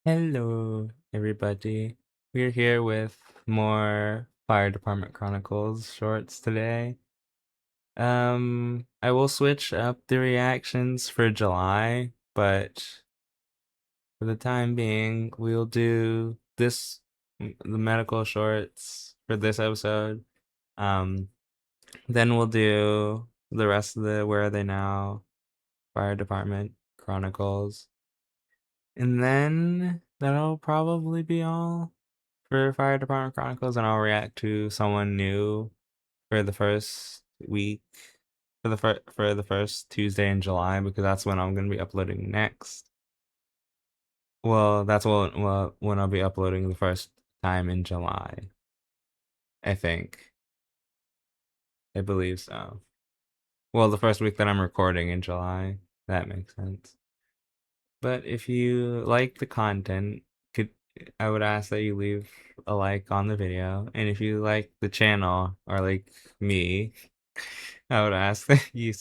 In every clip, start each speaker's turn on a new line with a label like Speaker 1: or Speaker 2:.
Speaker 1: Hello, everybody. We're here with more Fire Department Chronicles shorts today. I will switch up the reactions for July, but for the time being, we'll do the medical shorts for this episode. Um, then we'll do the rest of the Where Are They Now Fire Department Chronicles. And then that'll probably be all for Fire Department Chronicles, and I'll react to someone new for the first week, for the first Tuesday in July, because that's when I'm gonna be uploading next. Well, when I'll be uploading the first time in July. I think. I believe so. Well, the first week that I'm recording in July. That makes sense. But if you like the content, could I would ask that you leave a like on the video, and if you like the channel or like me, I would ask that you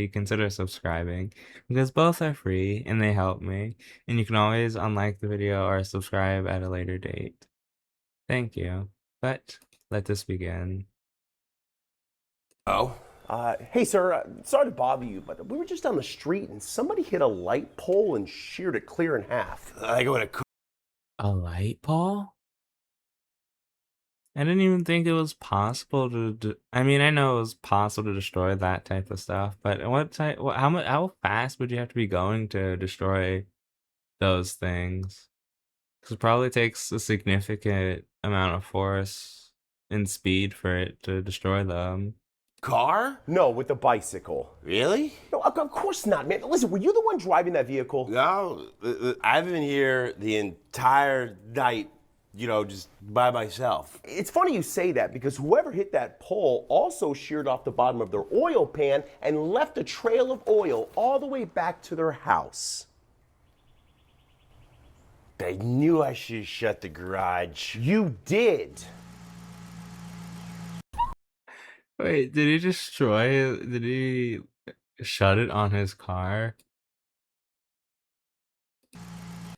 Speaker 1: consider subscribing, because both are free and they help me, and you can always unlike the video or subscribe at a later date. Thank you. But let us begin.
Speaker 2: Oh. Hey, sir, sorry to bother you, but we were just down the street and somebody hit a light pole and sheared it clear in half.
Speaker 3: I go to
Speaker 1: A light pole? I didn't even think it was possible to. I mean, I know it was possible to destroy that type of stuff, but how fast would you have to be going to destroy those things? Because it probably takes a significant amount of force and speed for it to destroy them.
Speaker 3: car?
Speaker 2: No, with the bicycle.
Speaker 3: Really?
Speaker 2: No, of course not, man. Listen, were you the one driving that vehicle?
Speaker 3: No, I've been here the entire night, just by myself.
Speaker 2: It's funny you say that because whoever hit that pole also sheared off the bottom of their oil pan and left a trail of oil all the way back to their house.
Speaker 3: I knew I should have shut the garage.
Speaker 2: You did.
Speaker 1: Wait, did he shut it on his car?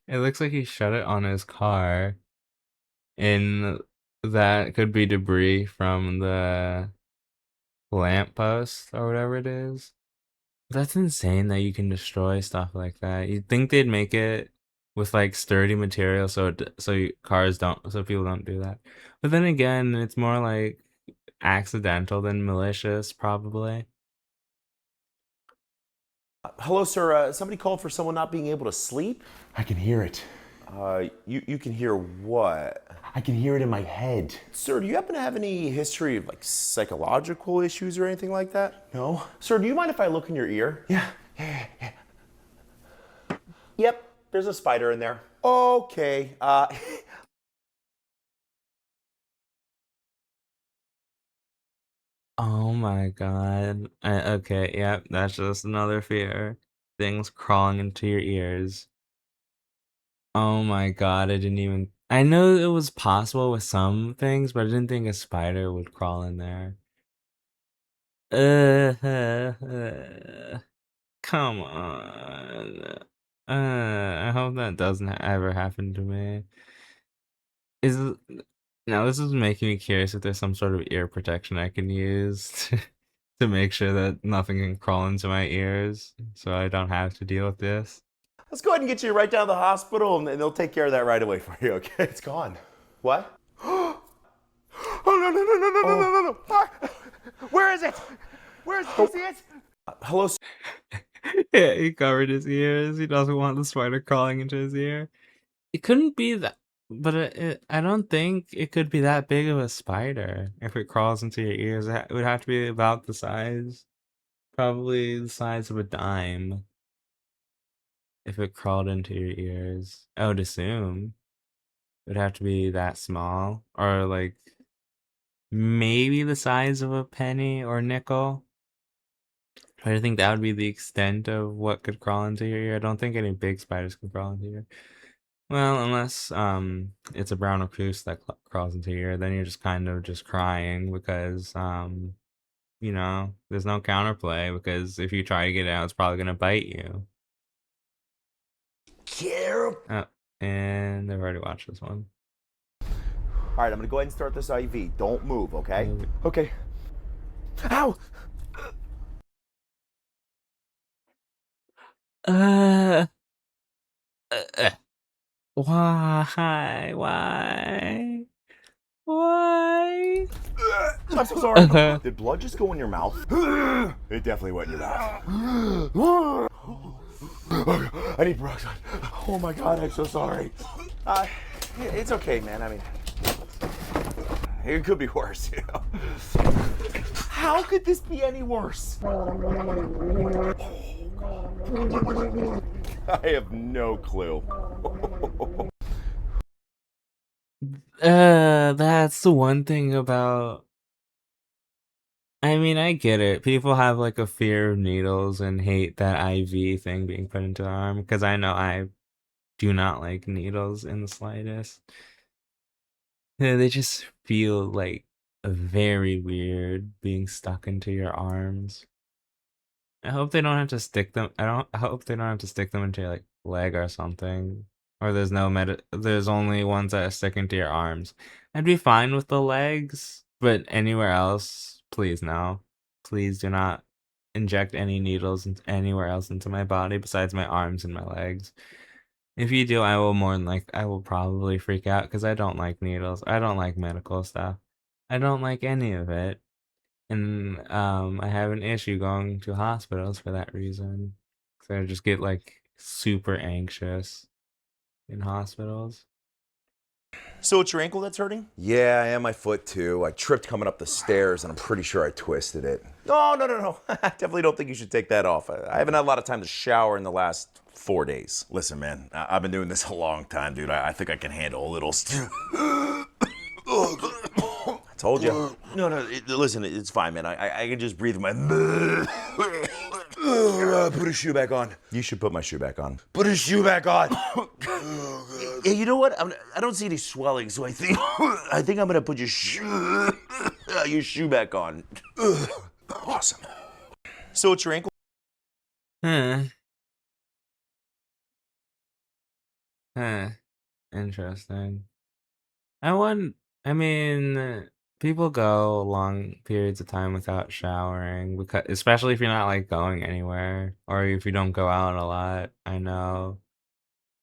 Speaker 1: It looks like he shut it on his car, and that could be debris from the lamppost or whatever it is. That's insane that you can destroy stuff like that. You'd think they'd make it with like sturdy material so people don't do that. But then again, it's more like accidental than malicious, probably.
Speaker 2: Hello, sir. Somebody called for someone not being able to sleep?
Speaker 4: I can hear it.
Speaker 2: You can hear what?
Speaker 4: I can hear it in my head.
Speaker 2: Sir, do you happen to have any history of like psychological issues or anything like that?
Speaker 4: No?
Speaker 2: Sir, do you mind if I look in your ear?
Speaker 4: Yeah.
Speaker 2: Yep, there's a spider in there. Okay.
Speaker 1: Oh my god. Okay, yep, that's just another fear. Things crawling into your ears. Oh my god, I know it was possible with some things, but I didn't think a spider would crawl in there. Come on. I hope that doesn't ever happen to me. Now this is making me curious if there's some sort of ear protection I can use to make sure that nothing can crawl into my ears, so I don't have to deal with this.
Speaker 2: Let's go ahead and get you right down to the hospital and they'll take care of that right away for you, okay?
Speaker 4: It's gone.
Speaker 2: What? Oh, no. Ah! Where is it? Where is it? Do you see it? Hello, sir.
Speaker 1: Yeah, he covered his ears. He doesn't want the spider crawling into his ear. It couldn't be that, but I don't think it could be that big of a spider if it crawls into your ears. It would have to be about the size, probably the size of a dime, if it crawled into your ears. I would assume it would have to be that small, or like maybe the size of a penny or nickel. I think that would be the extent of what could crawl into your ear. I don't think any big spiders can crawl into your ear. Well, unless it's a brown recluse that crawls into your ear, then you're just kind of just crying because there's no counterplay, because if you try to get it out, it's probably gonna bite you.
Speaker 3: Careful.
Speaker 1: And I've already watched this one.
Speaker 5: All right, I'm gonna go ahead and start this IV. Don't move, okay?
Speaker 2: Okay. Ow!
Speaker 1: Uh, why? Why? Why?
Speaker 5: I'm so sorry. Did blood just go in your mouth? It definitely went in your mouth. I need peroxide. Oh my God, I'm so sorry. It's okay, man. I mean, it could be worse, you know. How could this be any worse? I have no clue.
Speaker 1: That's the one thing about. I mean, I get it. People have like a fear of needles and hate that IV thing being put into their arm because I know I do not like needles in the slightest. Yeah, they just feel like very weird being stuck into your arms. I hope they don't have to stick them. I hope they don't have to stick them into your like leg or something. Or there's only ones that are sticking to your arms. I'd be fine with the legs, but anywhere else, please no. Please do not inject any needles anywhere else into my body besides my arms and my legs. If you do, I will probably freak out because I don't like needles. I don't like medical stuff. I don't like any of it. And I have an issue going to hospitals for that reason. So I just get like super anxious in hospitals.
Speaker 5: So it's your ankle that's hurting? Yeah, and my foot too. I tripped coming up the stairs and I'm pretty sure I twisted it. No. I definitely don't think you should take that off. I haven't had a lot of time to shower in the last 4 days. Listen, man, I've been doing this a long time, dude. I think I can handle a little. I told you. No, listen, it's fine, man. I can just breathe my. Put a shoe back on. You should put my shoe back on. Put a shoe back on. Yeah, you know what? I don't see any swelling, so I think I'm gonna put your shoe back on. Awesome. So it's your ankle.
Speaker 1: Huh. Huh. Interesting. I mean, people go long periods of time without showering because, especially if you're not like going anywhere or if you don't go out a lot. I know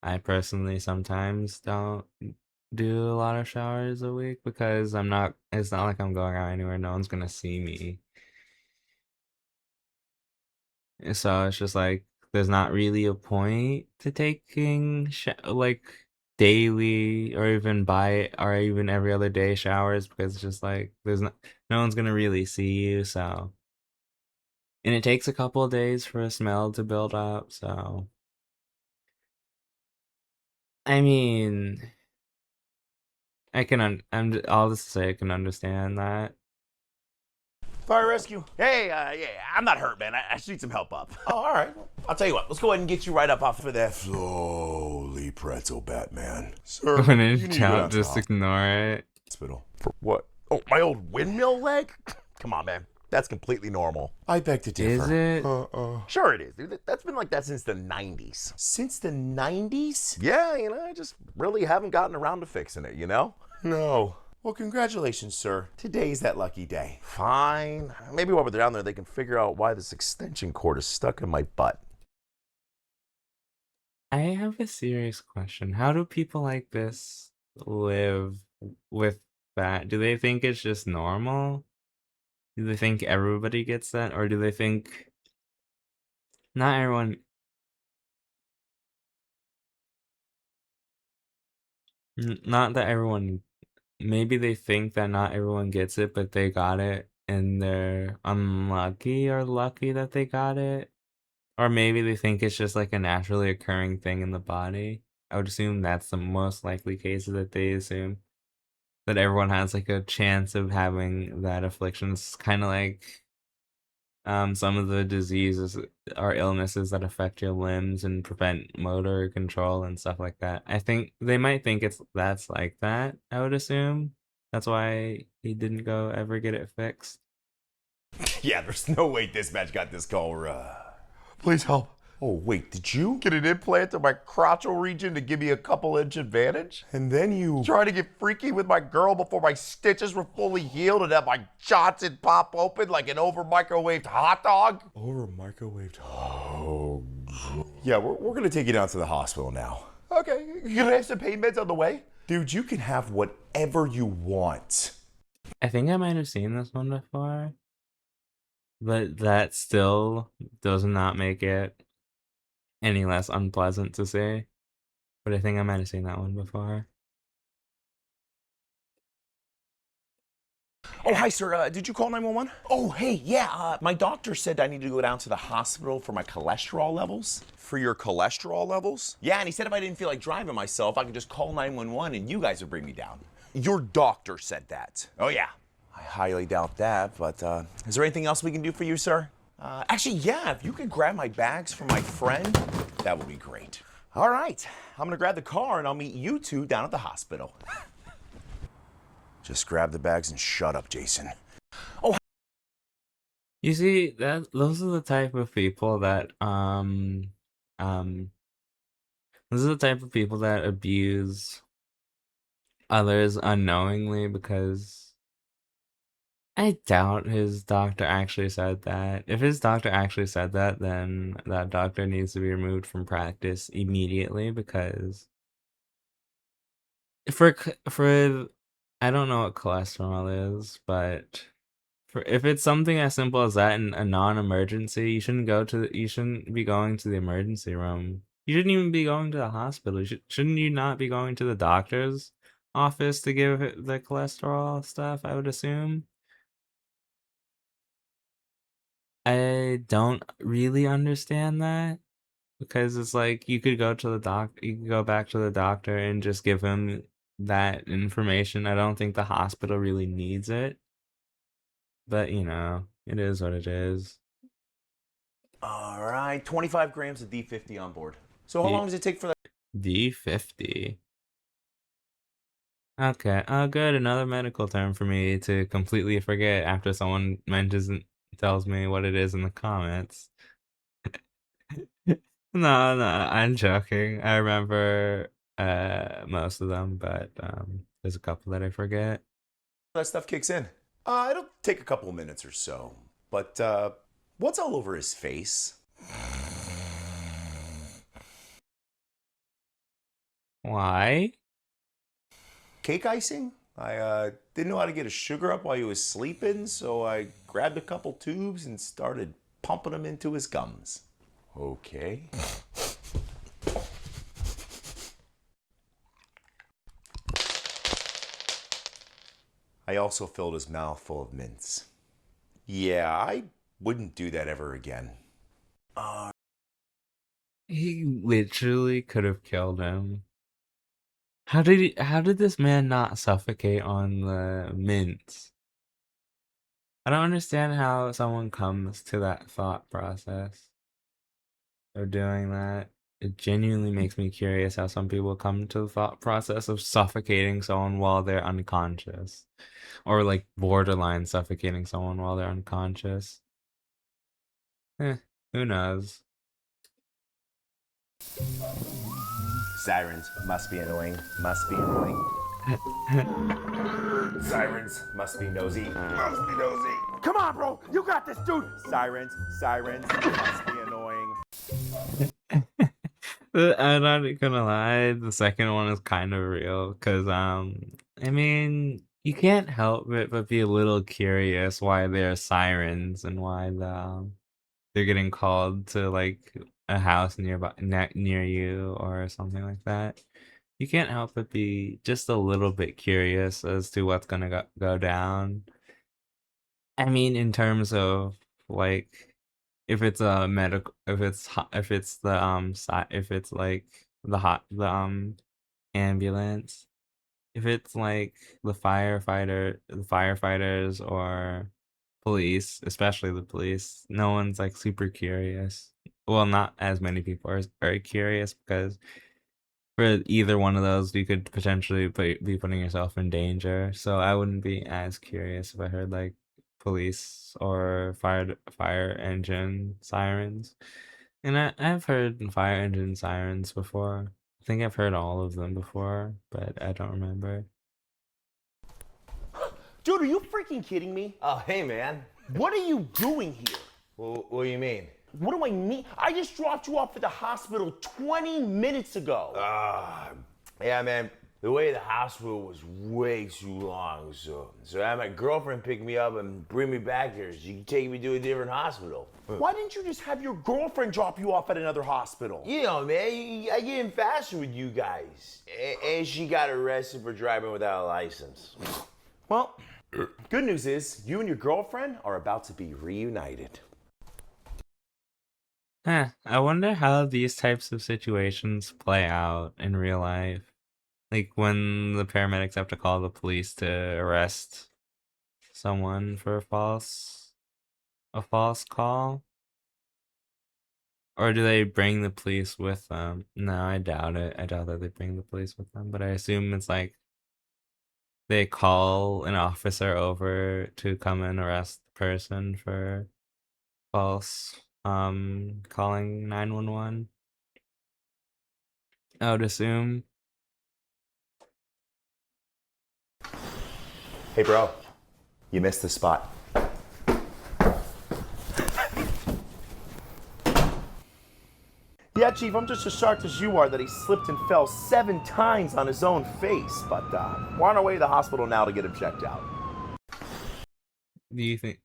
Speaker 1: I personally sometimes don't do a lot of showers a week because it's not like I'm going out anywhere. No one's gonna see me. So it's just like there's not really a point to taking like daily or even every other day showers because it's just like no one's gonna really see you. So and it takes a couple of days for a smell to build up. So I mean, I'll just say I can understand that.
Speaker 5: Fire rescue. Hey, yeah, I'm not hurt, man. I just need some help up. Oh, all right. I'll tell you what. Let's go ahead and get you right up off of that. Slowly, pretzel Batman. Sir,
Speaker 1: When
Speaker 5: you
Speaker 1: in
Speaker 5: need to go down
Speaker 1: doubt,
Speaker 5: to
Speaker 1: just
Speaker 5: the
Speaker 1: ignore it.
Speaker 5: hospital. For what? Oh, my old windmill leg? Come on, man. That's completely normal. I beg to differ.
Speaker 1: Is it?
Speaker 5: Sure it is, dude. That's been like that since the 90s. Since the 90s? Yeah, I just really haven't gotten around to fixing it, No. Well, congratulations, sir. Today's that lucky day. Fine. Maybe while we're down there, they can figure out why this extension cord is stuck in my butt.
Speaker 1: I have a serious question. How do people like this live with that? Do they think it's just normal? Do they think everybody gets that? Or do they think not everyone... Not that everyone... Maybe they think that not everyone gets it, but they got it, and they're unlucky or lucky that they got it. Or maybe they think it's just like a naturally occurring thing in the body. I would assume that's the most likely case that they assume. That everyone has like a chance of having that affliction. It's kind of like some of the diseases or illnesses that affect your limbs and prevent motor control and stuff like that. I think they might think that's like that, I would assume. That's why he didn't go ever get it fixed.
Speaker 5: Yeah, there's no way dispatch got this call. Please help. Oh, wait, did you get an implant in my crotchal region to give me a couple-inch advantage? And then you try to get freaky with my girl before my stitches were fully healed and have my Johnson pop open like an over-microwaved hot dog? Over-microwaved hot dog. Yeah, we're gonna take you down to the hospital now. Okay, you gonna have some pain meds on the way? Dude, you can have whatever you want.
Speaker 1: I think I might have seen this one before, but that still does not make it any less unpleasant to see. But I think I might have seen that one before.
Speaker 5: Oh, hi, sir. Did you call 911? Oh, hey, yeah. My doctor said I need to go down to the hospital for my cholesterol levels. For your cholesterol levels? Yeah, and he said if I didn't feel like driving myself, I could just call 911 and you guys would bring me down. Your doctor said that? Oh, yeah. I highly doubt that, but is there anything else we can do for you, sir? Actually, yeah, if you could grab my bags for my friend, that would be great. All right, I'm gonna grab the car and I'll meet you two down at the hospital. Just grab the bags and shut up, Jason.
Speaker 1: You see, those are the type of people that those are the type of people that abuse others unknowingly, because I doubt his doctor actually said that. If his doctor actually said that, then that doctor needs to be removed from practice immediately, because for I don't know what cholesterol is, but if it's something as simple as that in a non-emergency, you shouldn't be going to the emergency room. You shouldn't even be going to the hospital. Shouldn't you not be going to the doctor's office to give it the cholesterol stuff, I would assume? I don't really understand that, because it's like you could you could go back to the doctor and just give him that information. I don't think the hospital really needs it, but it is what it is.
Speaker 5: All right, 25 grams of D50 on board. So how
Speaker 1: D-
Speaker 5: long does it take for that?
Speaker 1: D50. Okay, good. Another medical term for me to completely forget after someone tells me what it is in the comments. No, no, I'm joking. I remember most of them, but there's a couple that I forget.
Speaker 5: That stuff kicks in? It'll take a couple of minutes or so. But what's all over his face?
Speaker 1: Why?
Speaker 5: Cake icing? I didn't know how to get his sugar up while he was sleeping, so I grabbed a couple tubes and started pumping them into his gums. Okay. I also filled his mouth full of mints. Yeah, I wouldn't do that ever again.
Speaker 1: He literally could have killed him. How did this man not suffocate on the mints? I don't understand how someone comes to that thought process of doing that. It genuinely makes me curious how some people come to the thought process of suffocating someone while they're unconscious. Or like borderline suffocating someone while they're unconscious. Who knows?
Speaker 5: Sirens must be annoying, must be annoying. Sirens must be nosy, must be nosy. Come on, bro, you got this, dude. Sirens must be annoying.
Speaker 1: I'm not gonna lie, the second one is kind of real, because I mean, you can't help it but be a little curious why there are sirens and why they're getting called to like a house near you or something like that. You can't help but be just a little bit curious as to what's gonna go down. I mean, in terms of like, if it's a medical, if it's the if it's like the ambulance, if it's like the firefighters or police, especially the police, no one's like super curious. Well, not as many people are very curious, because for either one of those, you could potentially be putting yourself in danger. So I wouldn't be as curious if I heard like police or fire engine sirens. And I've heard fire engine sirens before. I think I've heard all of them before, but I don't remember.
Speaker 2: Dude, are you freaking kidding me?
Speaker 6: Oh, hey, man.
Speaker 2: What are you doing here?
Speaker 6: What do you mean?
Speaker 2: What do I mean? I just dropped you off at the hospital 20 minutes ago.
Speaker 6: Yeah, man. The way to the hospital was way too long, so I had my girlfriend pick me up and bring me back here so she could take me to a different hospital.
Speaker 2: Why didn't you just have your girlfriend drop you off at another hospital?
Speaker 6: You know, man, I get in faster with you guys. And she got arrested for driving without a license.
Speaker 2: Well, good news is you and your girlfriend are about to be reunited.
Speaker 1: I wonder how these types of situations play out in real life. Like when the paramedics have to call the police to arrest someone for a false call. Or do they bring the police with them? No, I doubt it. I doubt that they bring the police with them, but I assume it's like they call an officer over to come and arrest the person for false calling 911. I would assume.
Speaker 5: Hey, bro, you missed the spot.
Speaker 2: Yeah, Chief, I'm just as shocked as you are that he slipped and fell 7 times on his own face. But we're on our way to the hospital now to get him checked out.
Speaker 1: Do you think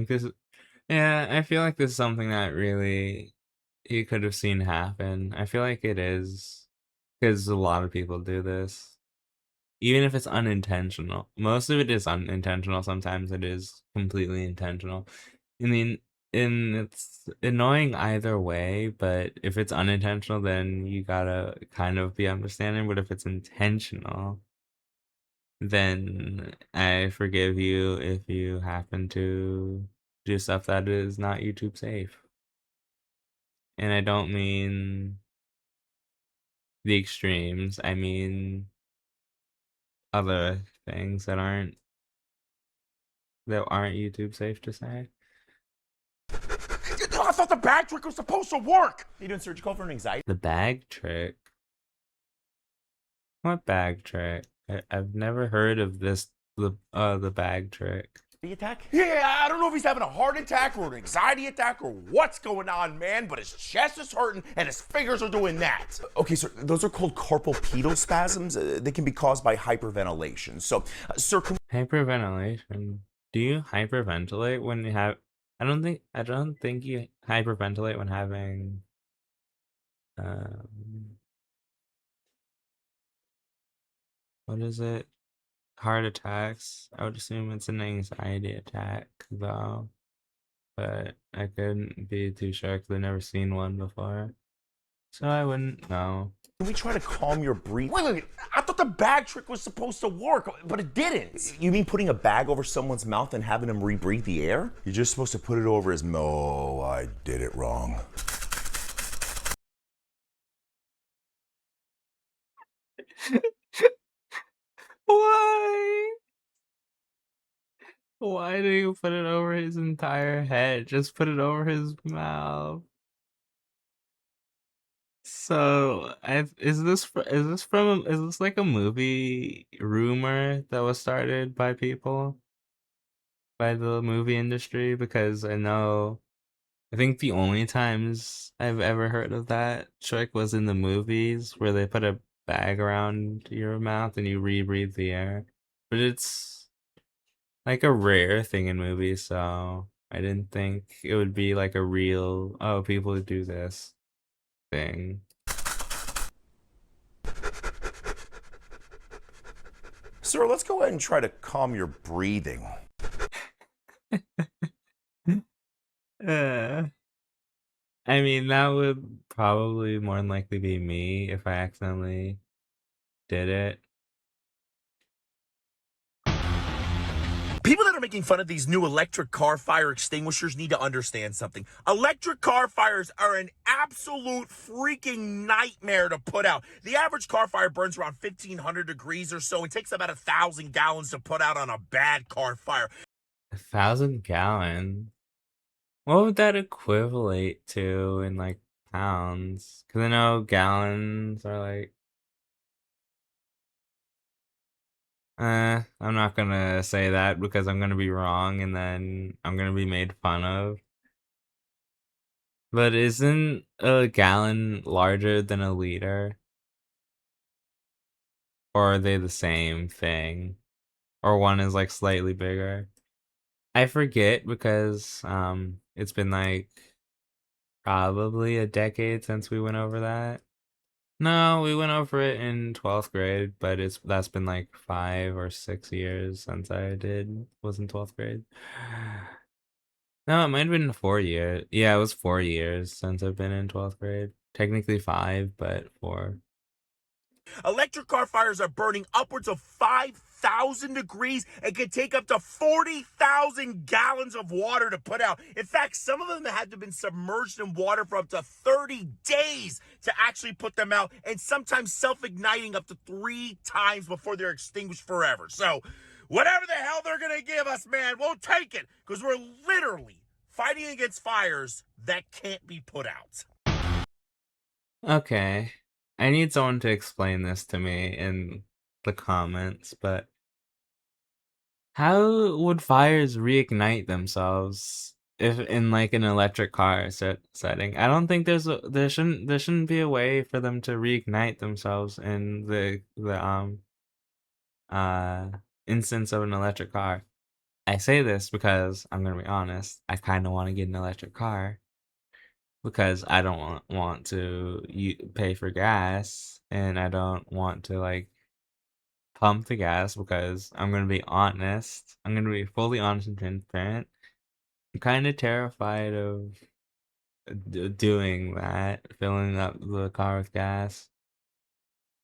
Speaker 1: this? Yeah, I feel like this is something that really you could have seen happen. I feel like it is because a lot of people do this, even if it's unintentional. Most of it is unintentional. Sometimes it is completely intentional. I mean, and it's annoying either way. But if it's unintentional, then you gotta kind of be understanding. But if it's intentional, then I forgive you if you happen to do stuff that is not YouTube safe. And I don't mean the extremes. I mean other things that aren't YouTube safe to say.
Speaker 5: I thought the bag trick was supposed to work. You doing surgical for an anxiety?
Speaker 1: The bag trick? What bag trick? I've never heard of this. The bag trick.
Speaker 5: Attack? Yeah, I don't know if he's having a heart attack or an anxiety attack or what's going on, man, but his chest is hurting and his fingers are doing that. Okay, sir, those are called carpal pedal spasms. They can be caused by hyperventilation. So, sir,
Speaker 1: Hyperventilation. Do you hyperventilate when you have? I don't think you hyperventilate when having. What is it? Heart attacks. I would assume it's an anxiety attack, though. But I couldn't be too sure because I've never seen one before. So I wouldn't know.
Speaker 5: can we try to calm your breathing? Wait. I thought the bag trick was supposed to work, but it didn't. You mean putting a bag over someone's mouth and having him rebreathe the air? You're just supposed to put it over his mouth. Oh, I did it wrong.
Speaker 1: Why? Why do you put it over his entire head? Just put it over his mouth. So, is this like a movie rumor that was started by people, by the movie industry? Because I think the only times I've ever heard of that trick was in the movies where they put a bag around your mouth and you rebreathe the air. But it's like a rare thing in movies, so I didn't think it would be like a real, oh, people do this thing.
Speaker 5: Sir, let's go ahead and try to calm your breathing.
Speaker 1: I mean, that would probably more than likely be me if I accidentally did it.
Speaker 5: People that are making fun of these new electric car fire extinguishers need to understand something. Electric car fires are an absolute freaking nightmare to put out. The average car fire burns around 1,500 degrees or so. It takes about 1,000 gallons to put out on a bad car fire.
Speaker 1: 1,000 gallons? What would that equivalent to in like pounds. Because I know gallons are like... I'm not gonna say that because I'm gonna be wrong and then I'm gonna be made fun of. But isn't a gallon larger than a liter? Or are they the same thing? Or one is like slightly bigger? I forget because it's been like probably a decade since we went over that. No, we went over it in 12th grade, but that's been like 5 or 6 years since I was in 12th grade. No, it might have been 4 years. Yeah, it was 4 years since I've been in 12th grade. Technically 5, but 4.
Speaker 5: Electric car fires are burning upwards of 5,000 degrees and can take up to 40,000 gallons of water to put out. In fact, some of them had to have been submerged in water for up to 30 days to actually put them out, and sometimes self-igniting up to 3 times before they're extinguished forever. So, whatever the hell they're gonna give us, man, we'll take it, because we're literally fighting against fires that can't be put out.
Speaker 1: Okay. I need someone to explain this to me in the comments, but how would fires reignite themselves if in like an electric car setting? I don't think there shouldn't be a way for them to reignite themselves in the uh instance of an electric car. I say this because I'm gonna be honest, I kind of want to get an electric car because I don't want to pay for gas and I don't want to like pump the gas because I'm gonna be honest. I'm gonna be fully honest and transparent. I'm kind of terrified of doing that, filling up the car with gas.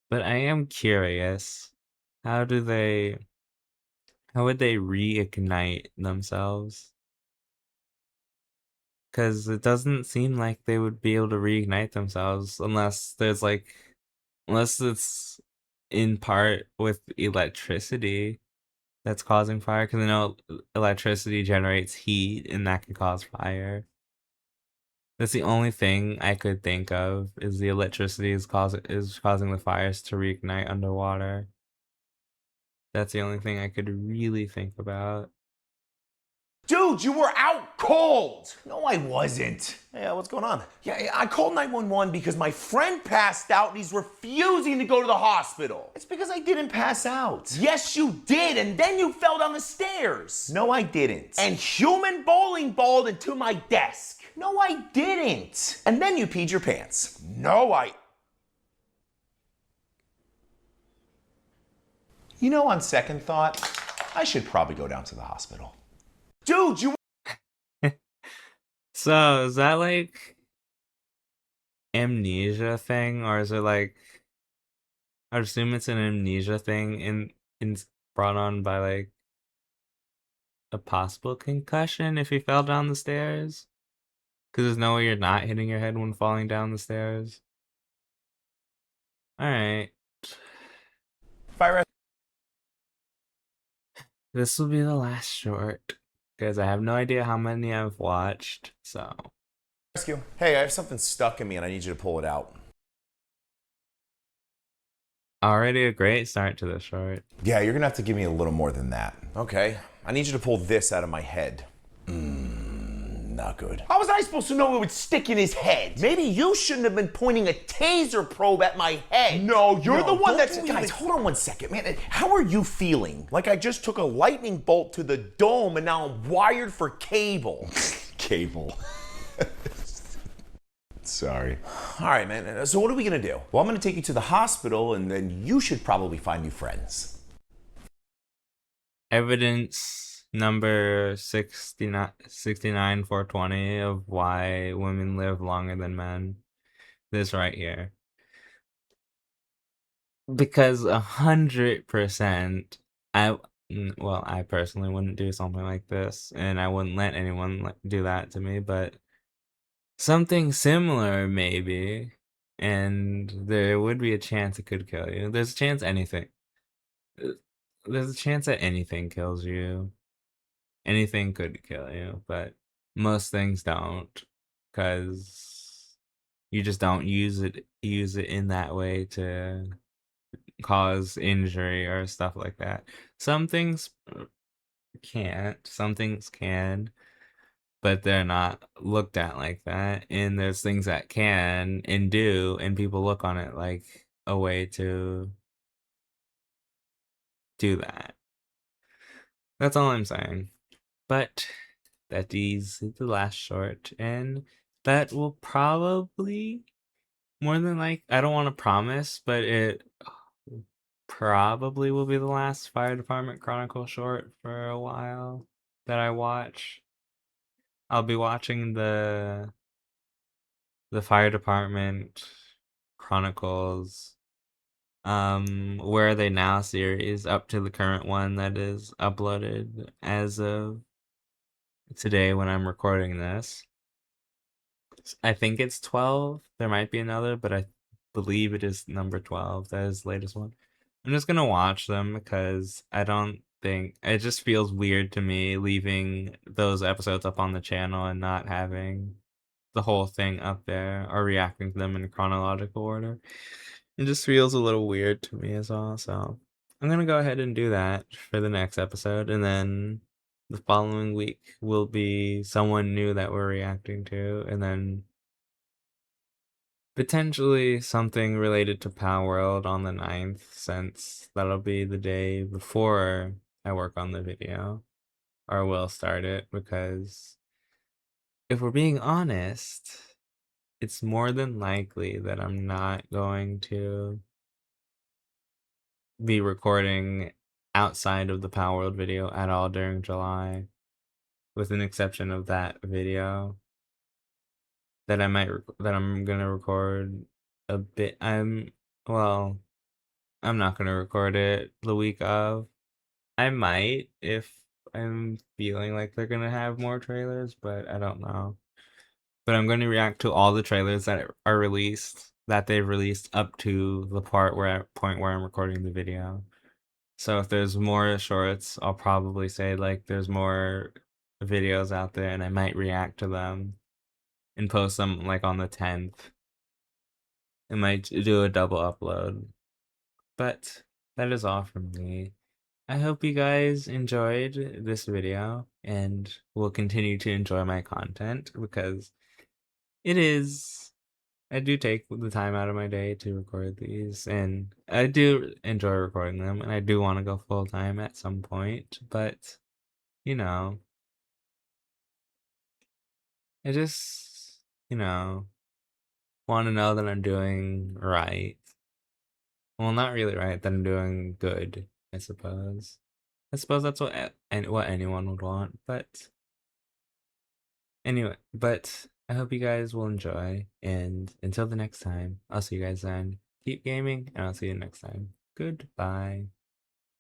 Speaker 1: But I am curious, how do they, how would they reignite themselves? Because it doesn't seem like they would be able to reignite themselves unless it's in part with electricity that's causing fire. Because I know electricity generates heat and that can cause fire. That's the only thing I could think of is the electricity is causing the fires to reignite underwater. That's the only thing I could really think about.
Speaker 5: Dude, you were out cold! No, I wasn't.
Speaker 2: Yeah, what's going on?
Speaker 5: Yeah, I called 911 because my friend passed out and he's refusing to go to the hospital.
Speaker 2: It's because I didn't pass out.
Speaker 5: Yes, you did, and then you fell down the stairs.
Speaker 2: No, I didn't.
Speaker 5: And human bowling balled into my desk.
Speaker 2: No, I didn't.
Speaker 5: And then you peed your pants. No,
Speaker 2: You know, on second thought, I should probably go down to the hospital.
Speaker 5: Dude, you...
Speaker 1: So, is that like amnesia thing, or is it like I assume it's an amnesia thing in brought on by like a possible concussion if you fell down the stairs? Because there's no way you're not hitting your head when falling down the stairs. Alright.
Speaker 2: Fire
Speaker 1: This will be the last short. Because I have no idea how many I've watched, so.
Speaker 2: rescue. Hey, I have something stuck in me and I need you to pull it out.
Speaker 1: Already a great start to the short.
Speaker 2: Yeah, you're gonna have to give me a little more than that. Okay. I need you to pull this out of my head. Not good.
Speaker 5: How was I supposed to know it would stick in his head? Maybe you shouldn't have been pointing a taser probe at my head.
Speaker 2: No, you're the one that's...
Speaker 5: Guys, hold on one second, man. How are you feeling?
Speaker 2: Like I just took a lightning bolt to the dome and now I'm wired for cable.
Speaker 5: Cable. Sorry.
Speaker 2: All right, man. So what are we gonna do? Well, I'm gonna take you to the hospital and then you should probably find new friends.
Speaker 1: Evidence number 69 420 of why women live longer than men. This right here. Because 100% I personally wouldn't do something like this, and I wouldn't let anyone do that to me, but something similar maybe, and there would be a chance it could kill you. There's a chance that anything kills you. Anything could kill you, but most things don't, because You just don't use it in that way to cause injury or stuff like that. Some things can't, some things can, but they're not looked at like that. And there's things that can and do, and people look on it like a way to do that. That's all I'm saying. But that is the last short, and that will probably, more than like, I don't want to promise, but it probably will be the last Fire Department Chronicle short for a while that I watch. I'll be watching the Fire Department Chronicles Where Are They Now series up to the current one that is uploaded as of today when I'm recording this. I think it's 12. There might be another, but I believe it is number 12. That is the latest one. I'm just gonna watch them because I don't think it just feels weird to me leaving those episodes up on the channel and not having the whole thing up there or reacting to them in chronological order. It just feels a little weird to me as well. So I'm gonna go ahead and do that for the next episode, and then the following week will be someone new that we're reacting to, and then potentially something related to Power World on the 9th, since that'll be the day before I work on the video, or will start it, because if we're being honest, it's more than likely that I'm not going to be recording outside of the Power World video at all during July, with an exception of that video that that I'm gonna record a bit. Well, I'm not gonna record it the week of. I might if I'm feeling like they're gonna have more trailers, but I don't know. But I'm gonna react to all the trailers that are released, that they've released up to the point where I'm recording the video. So if there's more shorts, I'll probably say like there's more videos out there, and I might react to them and post them like on the 10th. I might do a double upload. But that is all from me. I hope you guys enjoyed this video and will continue to enjoy my content, because it is, I do take the time out of my day to record these, and I do enjoy recording them, and I do want to go full time at some point, but you know, I just, want to know that I'm doing right. Well, not really right, that I'm doing good, I suppose. I suppose that's what anyone would want, but anyway, but I hope you guys will enjoy, and until the next time, I'll see you guys then. Keep gaming, and I'll see you next time. Goodbye.